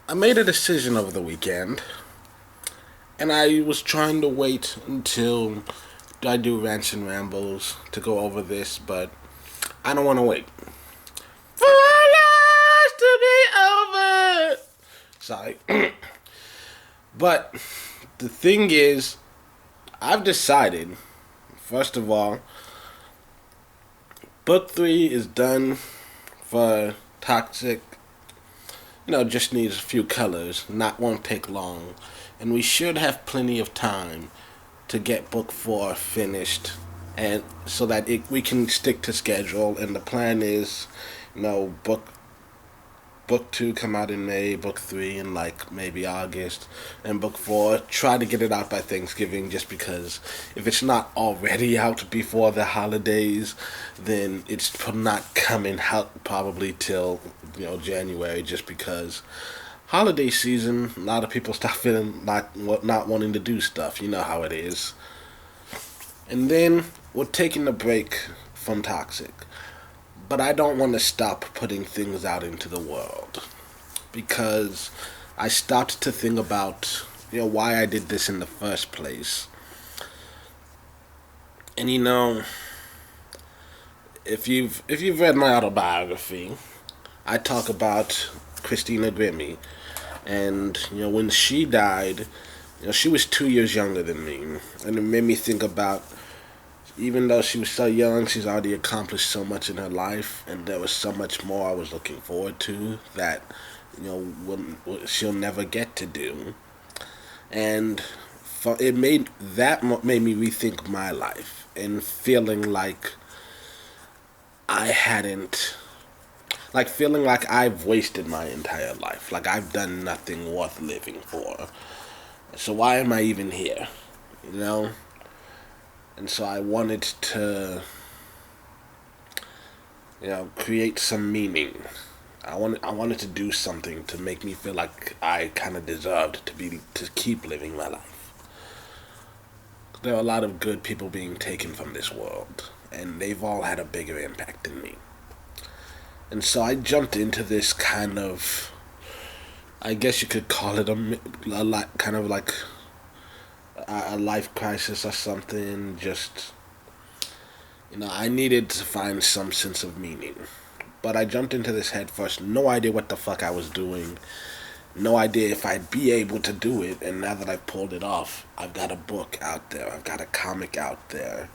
I made a decision over the weekend, and I was trying to wait until I do rants and rambles to go over this, but I don't want to wait. For our lives to be over. Sorry. But the thing is, I've decided, first of all, book 3 is done for Toxic. Just needs a few colors. Won't take long. And we should have plenty of time to get book 4 finished, and so that we can stick to schedule. And the plan is, book 2 come out in May, book 3 in like maybe August, and book 4 try to get it out by Thanksgiving. Just because if it's not already out before the holidays, then it's not coming out probably till January. Just because holiday season, a lot of people start feeling like not wanting to do stuff. You know how it is. And then we're taking a break from Toxic. But I don't want to stop putting things out into the world, because I stopped to think about why I did this in the first place. And if you've read my autobiography, I talk about Christina Grimmie. And when she died, she was 2 years younger than me, and it made me think about, even though she was so young, she's already accomplished so much in her life, and there was so much more I was looking forward to that she'll never get to do. And made me rethink my life and feeling like I hadn't, feeling like I've wasted my entire life, like I've done nothing worth living for. So why am I even here? And so I wanted to, create some meaning. I wanted to do something to make me feel like I kind of deserved to keep living my life. There are a lot of good people being taken from this world, and they've all had a bigger impact than me. And so I jumped into this kind of, I guess you could call it a lot, kind of like a life crisis or something. Just, I needed to find some sense of meaning. But I jumped into this head first, no idea what the fuck I was doing, no idea if I'd be able to do it. And now that I've pulled it off, I've got a book out there, I've got a comic out there,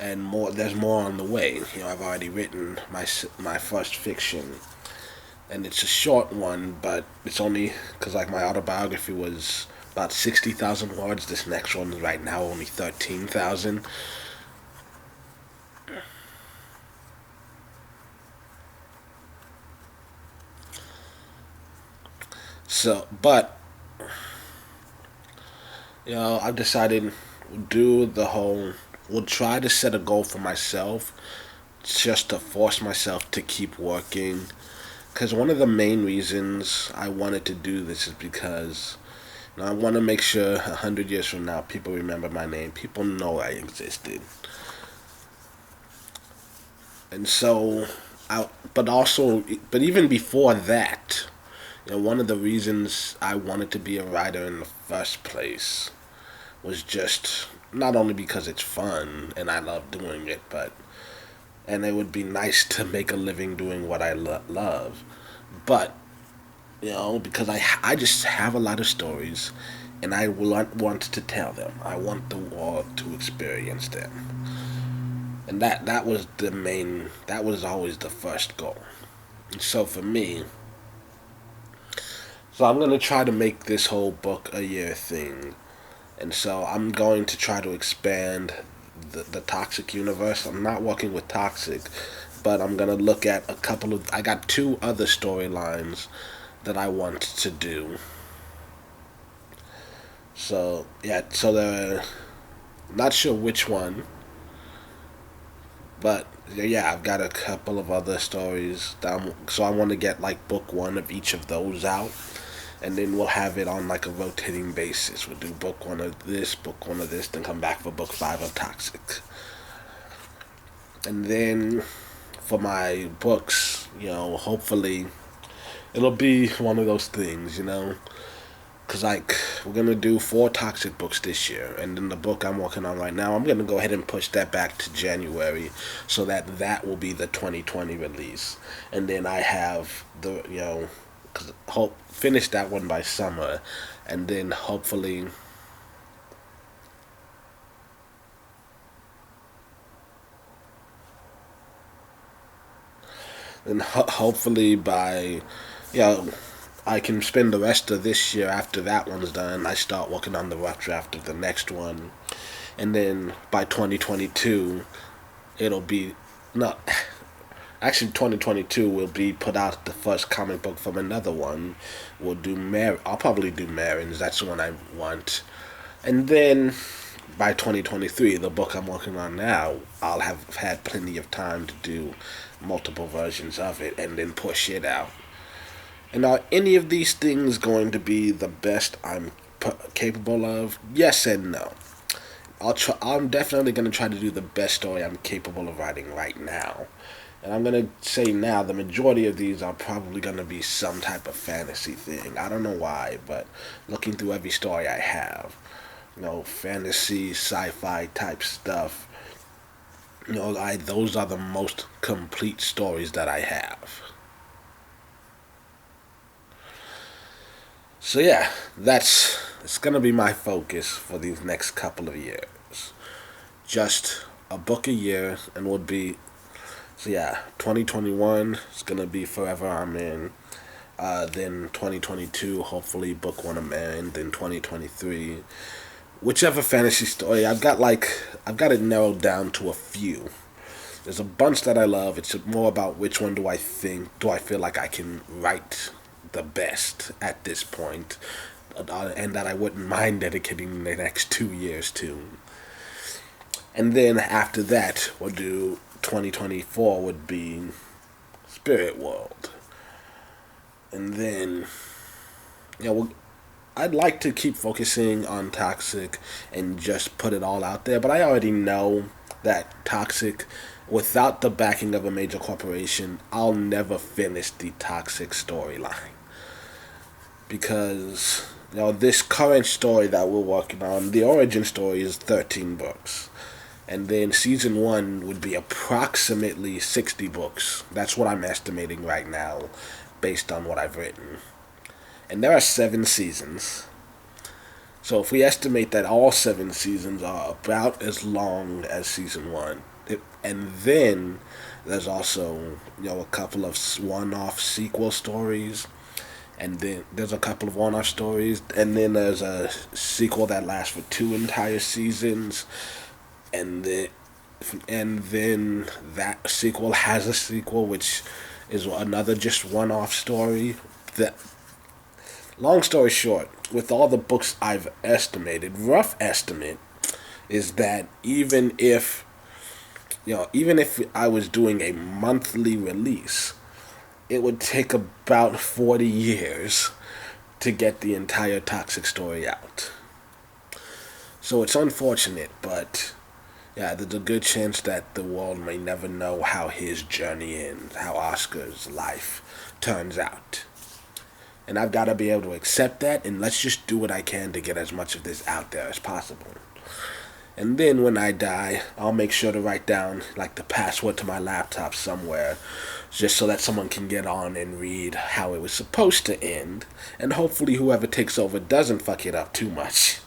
and more. There's more on the way. I've already written my first fiction, and it's a short one, but it's only because my autobiography was about 60,000 words. This next one is right now only 13,000. So, but I've decided we'll try to set a goal for myself, just to force myself to keep working. Because one of the main reasons I wanted to do this is because I want to make sure 100 years from now people remember my name. People know I existed. And so, but even before that, one of the reasons I wanted to be a writer in the first place was just not only because it's fun and I love doing it, and it would be nice to make a living doing what I love, but because I just have a lot of stories, and I want to tell them. I want the world to experience them, and that was always the first goal. And so for me, I'm gonna try to make this whole book a year thing, and so I'm going to try to expand the Toxic universe. I'm not working with Toxic, but I'm gonna look at I got two other storylines that I want to do. So yeah, so they're not sure which one, but yeah, I've got a couple of other stories so I want to get book 1 of each of those out, and then we'll have it on a rotating basis. We'll do book 1 of this, book 1 of this, then come back for book 5 of Toxic. And then for my books, hopefully It'll be one of those things, you know. Cause like we're gonna do 4 toxic books this year, and then the book I'm working on right now, I'm gonna go ahead and push that back to January, so that that will be the 2020 release, and then I have the cause hope finish that one by summer, and then hopefully by you know I can spend the rest of this year after that one's done. I start working on the rough draft of the next one, and then by 2022 it'll be not actually 2022 will be put out the first comic book from another one. I'll probably do Marin's. That's the one I want, and then by 2023, the book I'm working on now, I'll have had plenty of time to do multiple versions of it and then push it out. And are any of these things going to be the best I'm capable of? Yes and no. I'll try. I'm definitely going to try to do the best story I'm capable of writing right now. And I'm going to say now the majority of these are probably going to be some type of fantasy thing. I don't know why, but looking through every story I have, fantasy, sci-fi type stuff, those are the most complete stories that I have. So yeah, it's gonna be my focus for these next couple of years. Just a book a year, and would be so yeah. 2021 is gonna be Forever I'm In. Then 2022, hopefully book one I'm in. Then 2023, whichever fantasy story I've got it narrowed down to a few. There's a bunch that I love. It's more about which one do I feel like I can write the best at this point, and that I wouldn't mind dedicating the next 2 years to. And then after that, we'll do 2024 would be Spirit World, and then I'd like to keep focusing on Toxic and just put it all out there, but I already know that Toxic, without the backing of a major corporation, I'll never finish the Toxic storyline. Because, this current story that we're working on, the origin story is 13 books. And then season 1 would be approximately 60 books. That's what I'm estimating right now, based on what I've written. And there are 7 seasons. So if we estimate that all 7 seasons are about as long as season 1, and then there's also, a couple of one-off sequel stories, and then there's a couple of one-off stories, and then there's a sequel that lasts for 2 entire seasons, and then that sequel has a sequel, which is another just one-off story. That long story short, with all the books I've estimated, rough estimate is that even if I was doing a monthly release, it would take about 40 years to get the entire Toxic story out. So it's unfortunate, but yeah, there's a good chance that the world may never know how his journey ends, how Oscar's life turns out. And I've got to be able to accept that, and let's just do what I can to get as much of this out there as possible. And then when I die, I'll make sure to write down like the password to my laptop somewhere, just so that someone can get on and read how it was supposed to end, and hopefully whoever takes over doesn't fuck it up too much.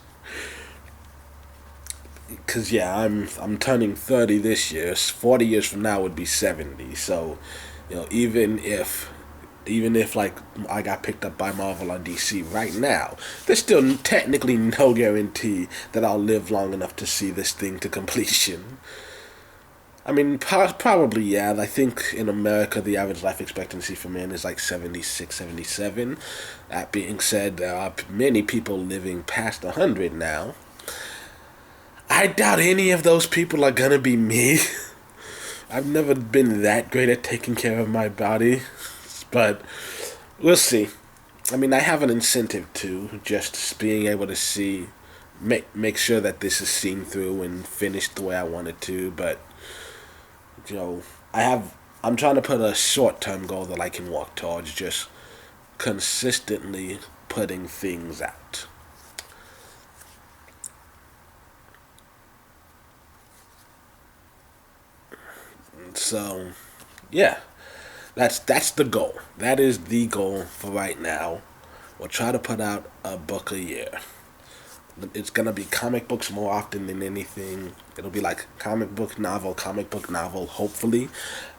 Cause yeah, I'm turning 30 this year. 40 years from now would be 70. So, even if like I got picked up by Marvel or DC right now, there's still technically no guarantee that I'll live long enough to see this thing to completion. I mean, probably, yeah. I think in America, the average life expectancy for men is like 76, 77. That being said, there are many people living past 100 now. I doubt any of those people are gonna be me. I've never been that great at taking care of my body, but we'll see. I mean, I have an incentive to just being able to make sure that this is seen through and finished the way I want it to, but I'm trying to put a short-term goal that I can walk towards, just consistently putting things out. So, yeah, that's the goal. That is the goal for right now. We'll try to put out a book a year. It's gonna be comic books more often than anything. It'll be like comic book novel, hopefully.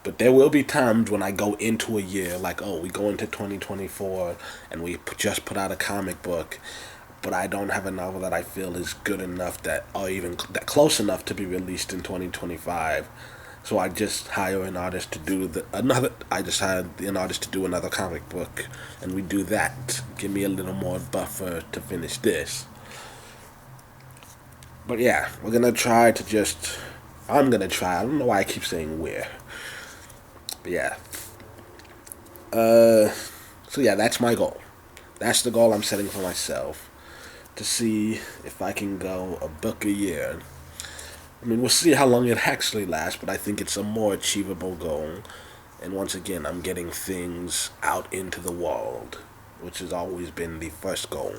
But there will be times when I go into a year, like, oh, we go into 2024 and we just put out a comic book, but I don't have a novel that I feel is good enough that, or even that close enough to be released in 2025. So I just hire an artist to do I just hire an artist to do another comic book, and we do that. Give me a little more buffer to finish this. But yeah, we're gonna try to just. I'm gonna try. I don't know why I keep saying we're. But yeah. So yeah, that's my goal. That's the goal I'm setting for myself. To see if I can go a book a year. I mean, we'll see how long it actually lasts, but I think it's a more achievable goal. And once again, I'm getting things out into the world, which has always been the first goal.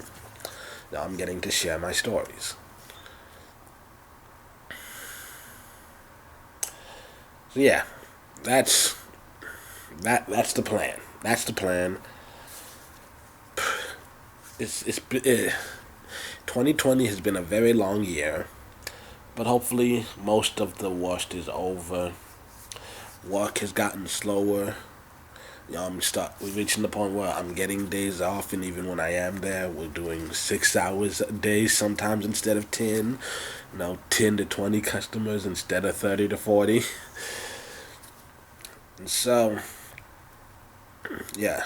Now I'm getting to share my stories. So yeah, that's that's the plan. That's the plan. It's 2020 has been a very long year, but hopefully most of the worst is over. Work has gotten slower. We're reaching the point where I'm getting days off, and even when I am there, we're doing 6 hours a day sometimes instead of 10. 10 to 20 customers instead of 30 to 40. And so, yeah,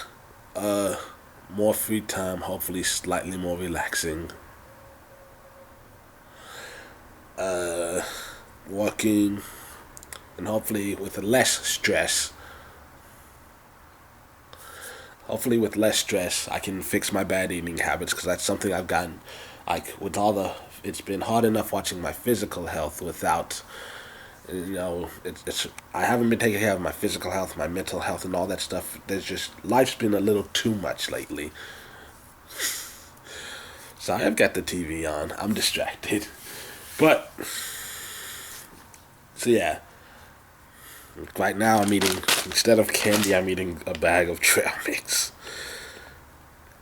more free time, hopefully slightly more relaxing. Working, and hopefully with less stress. Hopefully with less stress, I can fix my bad eating habits, because that's something I've gotten, like, it's been hard enough watching my physical health without, I haven't been taking care of my physical health, my mental health, and all that stuff. Life's been a little too much lately. So I've got the TV on. I'm distracted. But, so yeah. Right now I'm eating, instead of candy, I'm eating a bag of trail mix.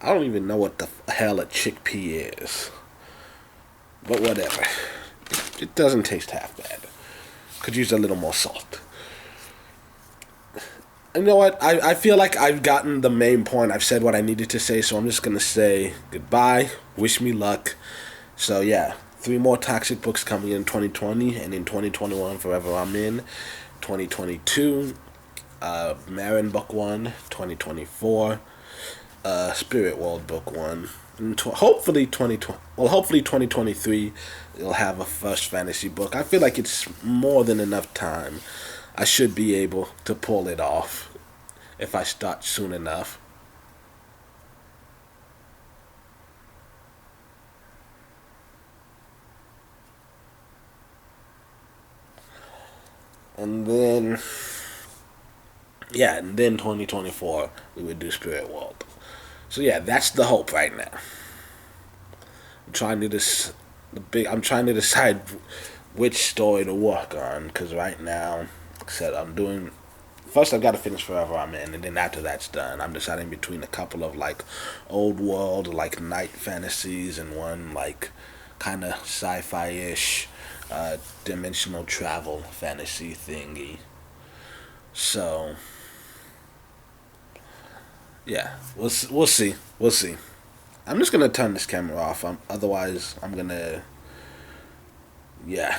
I don't even know what the hell a chickpea is. But whatever. It doesn't taste half bad. Could use a little more salt. You know what? I feel like I've gotten the main point. I've said what I needed to say, so I'm just going to say goodbye. Wish me luck. So yeah, 3 more toxic books coming in 2020, and in 2021, Forever I'm In. 2022, Marin Book 1. 2024, Spirit World Book 1. And hopefully 2023, you'll have a first fantasy book. I feel like it's more than enough time. I should be able to pull it off if I start soon enough. And then, yeah, and then 2024, we would do Spirit World. So yeah, that's the hope right now. I'm trying to I'm trying to decide which story to work on, because right now, like I said, first I've got to finish Forever I'm In, and then after that's done, I'm deciding between a couple of like old world, like night fantasies, and one like kind of sci-fi-ish, dimensional travel fantasy thingy. So yeah, we'll see. We'll see. I'm just gonna turn this camera off. Otherwise, I'm gonna, yeah.